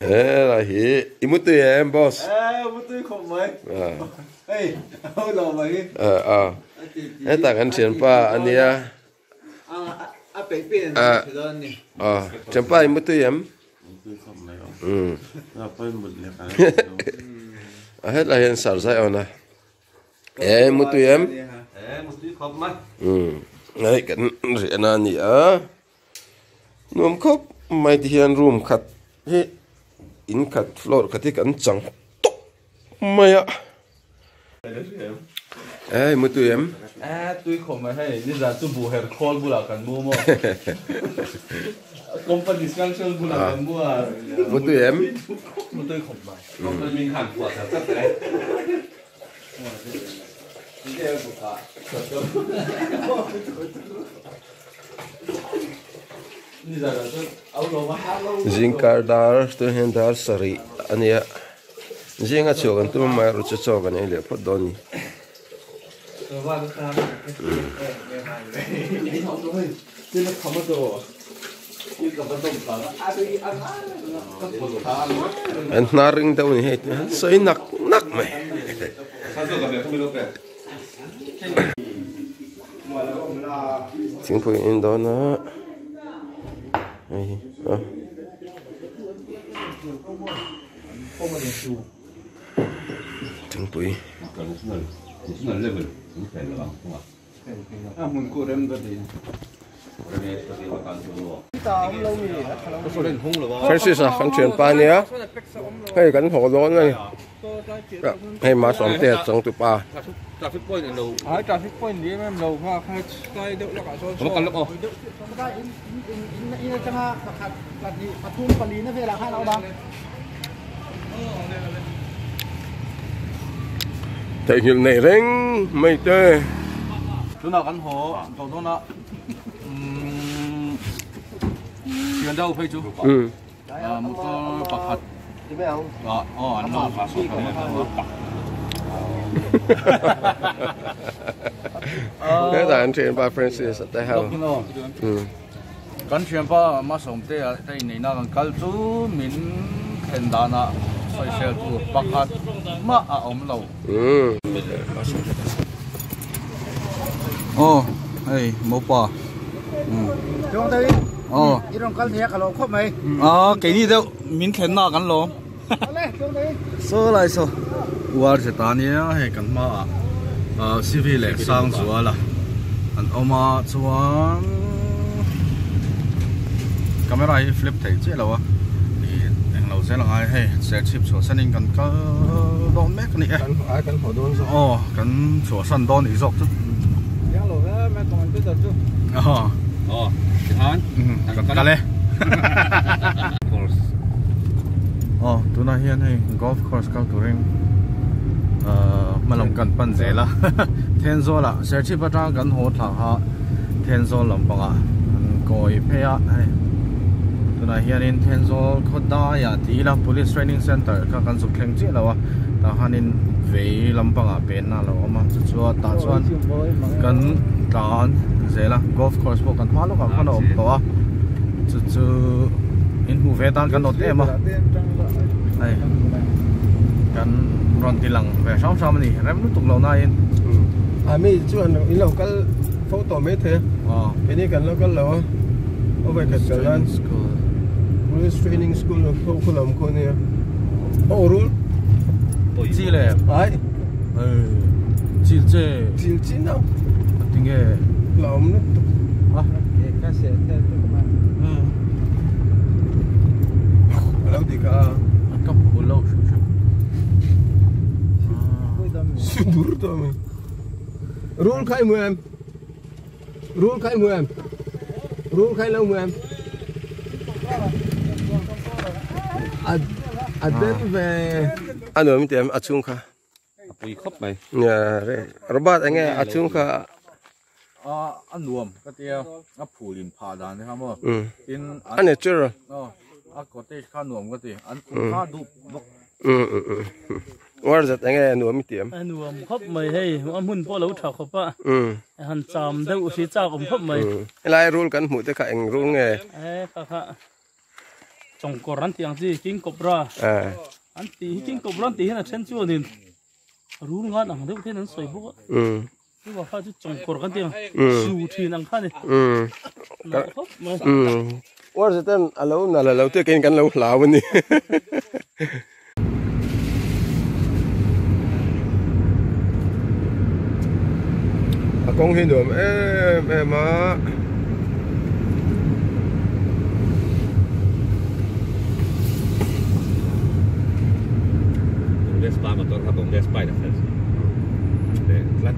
là hi imutu em boss imutu không mấy hey ôi lò mày ta kan chen pa ania bé biển thì đó nè chen pa imutu em hết là hiện sản sai ona imutu em imutu không mấy này kan rian ani nuam khop mai ti hian room khat he in khat floor khati kan chang tok maya imutu em tôi không mấy hay đi ra tôi bù hair call bù là cần mua mà company discount bù là cần mua imutu em imutu không mấy company mình hàng quạt thật tất đấy Zinkardar tu hendar sari ania zinga chogan tu mai ru chogan ele podoni an naring dau ni het sai nak mai chính phủ in đó nó chính phủ Francis khang chuyện pa nia hay kan hồ đó này hay mà xóm tiệt trong tụ pa traffic point ở đâu traffic point đi em đâu hoa khai khai đậu là cả số số nó còn in chẳng hạn là gì phát thun quản lý nó về là hai nào đó thấy hiện này reng mấy tê chỗ nào căn hộ chỗ đó nó tiền đâu phải chú một số bạc hạt anh nó bạc số cái là anh chuyện ba Francis ở đây hao cái chuyện ba mà sống thế à đây này nó còn cái chú mình hiện đại na xây xây chú bạc hạt mà ông lâu hey một ba chúng tôi đi trong cái này cái lồng khóc mày cái gì đâu mình khen na cái lồng số lại số qua sẽ ta này hay cái mà CV lệ sang chúa là anh ông mà chúa camera flip thấy chứ đâu thì anh lâu sẽ là ai hay sẽ chụp chúa sân in cần có đón mấy cái này cần hồ đón rồi cần chúa sân đón thì dọc chứ yang lâu đó mà còn bây giờ chứ anh cái này tụi nó hiện hay golf course cao tụi anh mà làm cần bận dễ là thiên số là Serchhip Lamtluang cần hỗ trợ họ thiên số làm bằng coi phe này tụi nó hiện in thiên số có đa ya tí là police training center các cần giúp khen chứ là ta hiện về làm bằng bên nào là mà chúa ta chúa cần đàn dễ là golf course bộ cần hóa lúc nào con ốp đó chú in hú về tan cần ốp thế mà này cần còn thì lằng về sáu sáu này em lúc tục lâu nay mi chuyện in lâu cái photo mấy thế cái này cần lâu cái lâu over cái jalan police training school không làm con này rule chi lệ ai chi nào tiếng nghe làm nó cái xe theo lâu thì cả cấp hồ lâu dur thôi mình rule khai mười em rule khai lâu mười em đến về anh ở bên tiệm chung kha bùi khóc mày nhà robot anh nghe chung kha anh nuông cái tiêu anh phủ liền phá đàn đấy không in anh này chưa rồi anh có thể khá nuông cái gì anh cũng khá đủว่าจะแต่งไงหนูไม่เตรียม หนูพบไม่ให้ว่ามุ่นพ่อเราถอดเขาปะหันจำได้อุชิเจ้าผมพบไม่ ไล่รู้กันหมูแต่ข้าเองรู้ไงค่ะ trồng cỏ rắn tiếng gì kinh cọp ra anh tí kinh cọp rắn tí là chân chua thì rú ngon đằng đâu thế nó sôi bốc cái bảo pha chút trồng cỏ rắn tiếng sưu thì năng khăn nàyว่าจะต้องอะไรนั่นแหละเราเที่ยวกินกันเราหลาวันนี้กองหินหนุ่มมาเดสปามาตัวครับผมเดสไปนะครับเดสฟลัด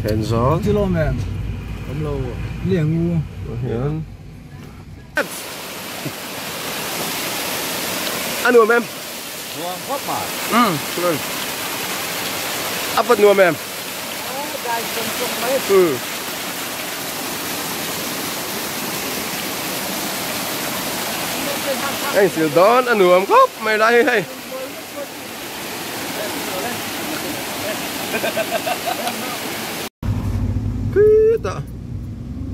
Thèn gió chứ lo mềm không lâu liền ngu hiền ăn nua mềm nua khóc mà rồi áp vật nua mềm anh siêu đón ăn nua khóc mày lại hay ta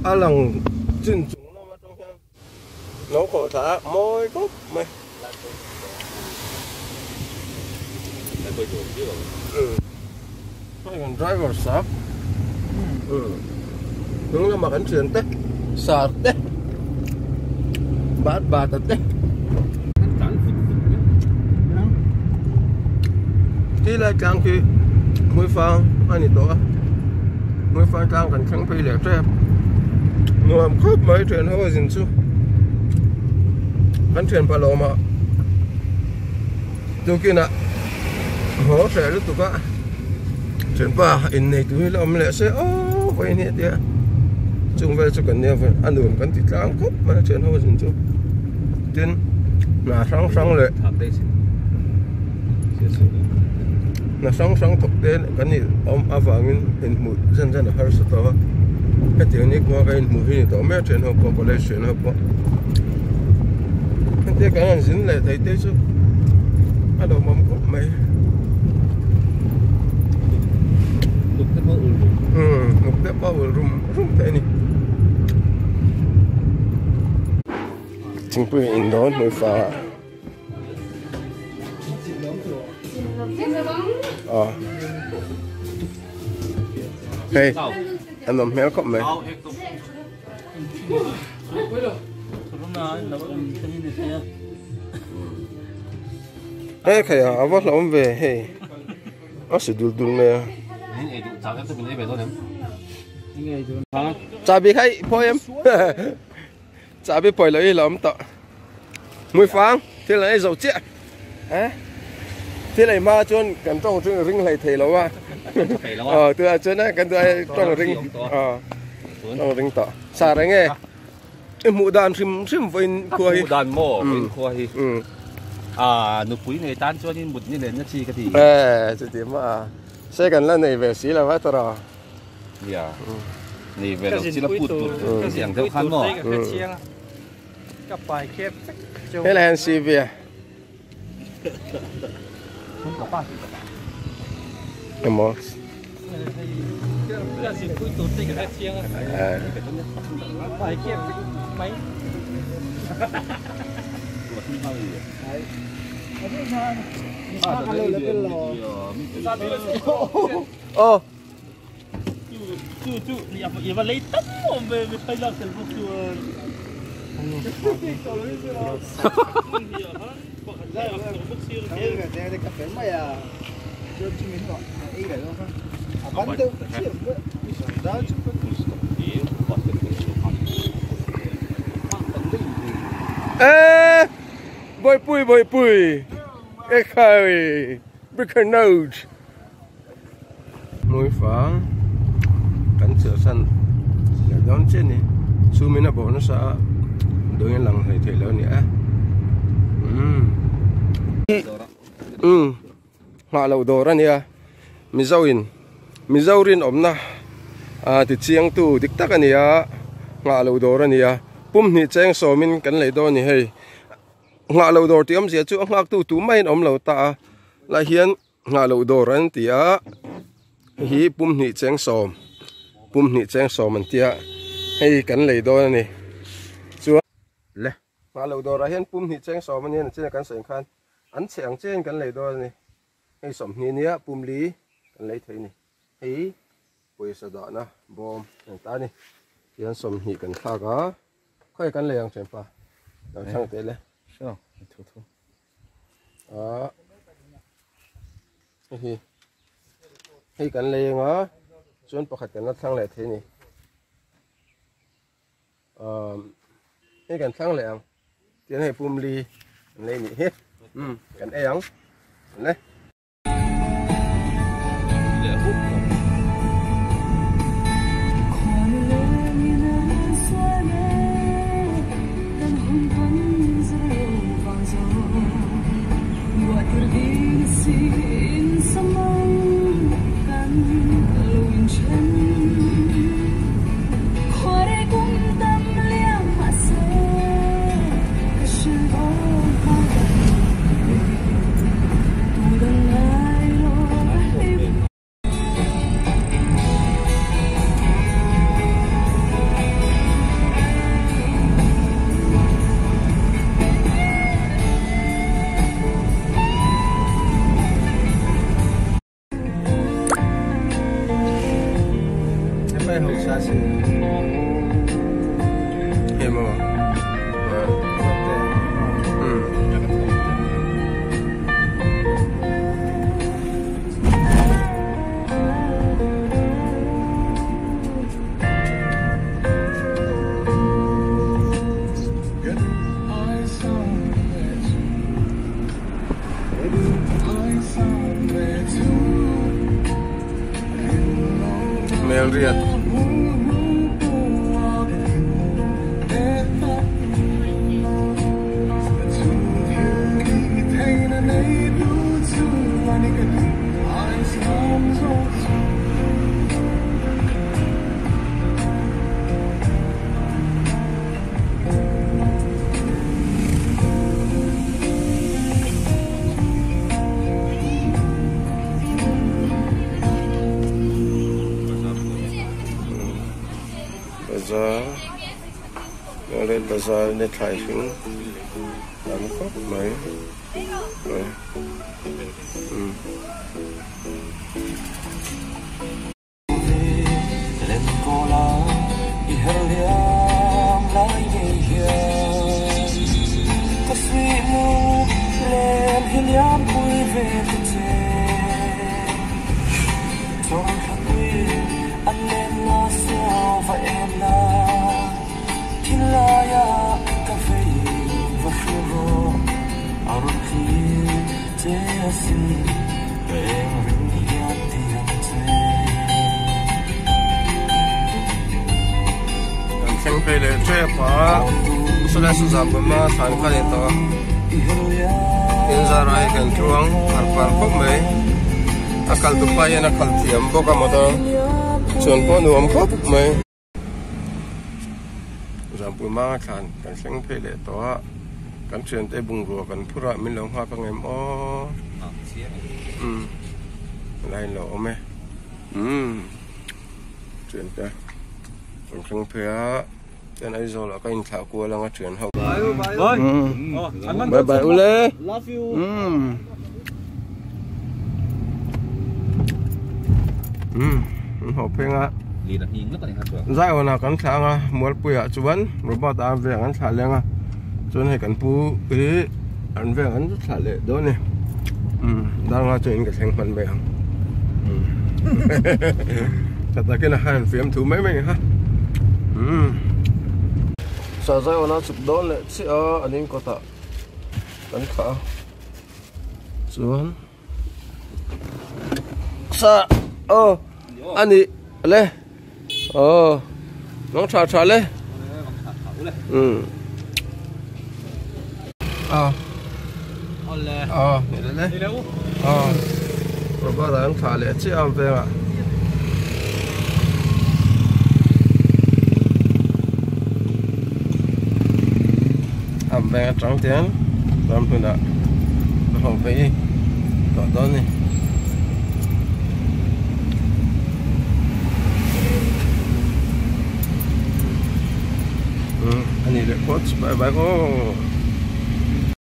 à lòng chân chúng nó mà trong hang nó khổ thả môi gốc mày hay còn driver sáp đúng là mặc ấn chuyển tết sạt tết bát bát tết tí lại càng khi mới phang anh đi tổ mới phang càng cần kháng phi lẻ treo ngồi khớp mấy chuyện hơi dình chú bắn chuyện bà lô mà tôi kia nè hỗ trợ lúc tụi các chuyện bà in này tụi làm lẽ sẽ vậy nè đi chung về cho cần nhiều phải ăn uống cần thịt càng khớp mà chuyện hơi dình chú tin là sáng lệ là sáng thực tế cái này ông avangin hình mũi dân ở hơi sợ to cái tiếng này qua cái mũi hình to mấy chuyện học có lẽ chuyện học cái cái này dính lại thấy thế chứ bắt đầu mắm cốt mày lục cái bao rum thế này chính quy in đó mới phá hey, anh làm méo cọp mày. Ê, cái à, vắt lỏng về, hey, nó sẽ đun mày. Chả biết hay, phơi em. Chả biết phơi lấy lắm tọ. Mùi phang, thế là dầu chết. Hả? Thế này mà chôn cần trong trường ring này thầy lâu à từ trên này cần từ trong ring trong ring tỏ xa đấy nghe mũ đàn sim vinh khuây mũ đàn mỏ vinh khuây nụ quý này tan cho nên một như này nhất chi cái gì chỉ điểm mà xe cần lên này về xí là phải tao này về là chỉ là bụt cái gì theo khăn mỏ cặp bài kép thế là anh xí về em mò bài kép mấy chú thì mà lấy tấm về tay làm thành một chú bơi bùi cái khơi biết khơi nâu mũi phá cắn sữa xanh để đón trên này su mình là bộ nó sợ đôi cái lần này thì lớn nữa họ lẩu đồ ra nè mình dâu rin ốm na thì chiang tu đích tắc anh nè họ lẩu đồ ra nè pum ni cheng so min kan le do ni hei nga lo dor tiam zia chu ngak tu mai om lo ta la hian nga lo dor an tia hi pum ni cheng so man tia hei kan le do ni chu le nga lo dor a hian pum ni cheng so man ni chen kan sen khan an cheng chen kan le do ni hei som ni nia pum li kan le thei ni hei poi sa da na bom ta ni hian som hi kan tha ga khoi kan le ang chen pa lo chang te le Sure. Hi kan lei nga chuan pakhat kan thlang le the ni hi kan thlang le ang tian hei pum li kan lei ni he kan e ang le Melriat bazar ne thai hing lam khop mai Thang pe le tre pa sula su zam ma than kha le to in za rai kan chuang har par khop mai akal tu pa yana khal thiam bo ka ma da chon po nu am khop mai zam pu ma khan kan thang pe le to kan chen te bung ro kan phura min long ha ka ngem o lai lo me chen ta kan thang pe tên ấy rồi là cái thảo cua là nó chuyển hậu bye bye Ule Love you. Hộp phê ngã lì đặt nhìn rất là đẹp. dai ở nào cắn thang à mua bùi à chú vẫn rồi bao ta về cắn thả lên à cho nên cắn pu cái ăn về cắn rất thả lệ đó này đang là chuyện cái thành phần về thật là cái là hai phim thú mấy mình ha sao dai ở nào chụp đó lệ chứ anh em có ta cắn thả chú vẫn sa anh đi lên nó trả lên đi lên rồi bao giờ anh trả lại chứ ăn về à làm bè trắng tiếng làm hơn đã không phải có đó này anh này được post bye bye.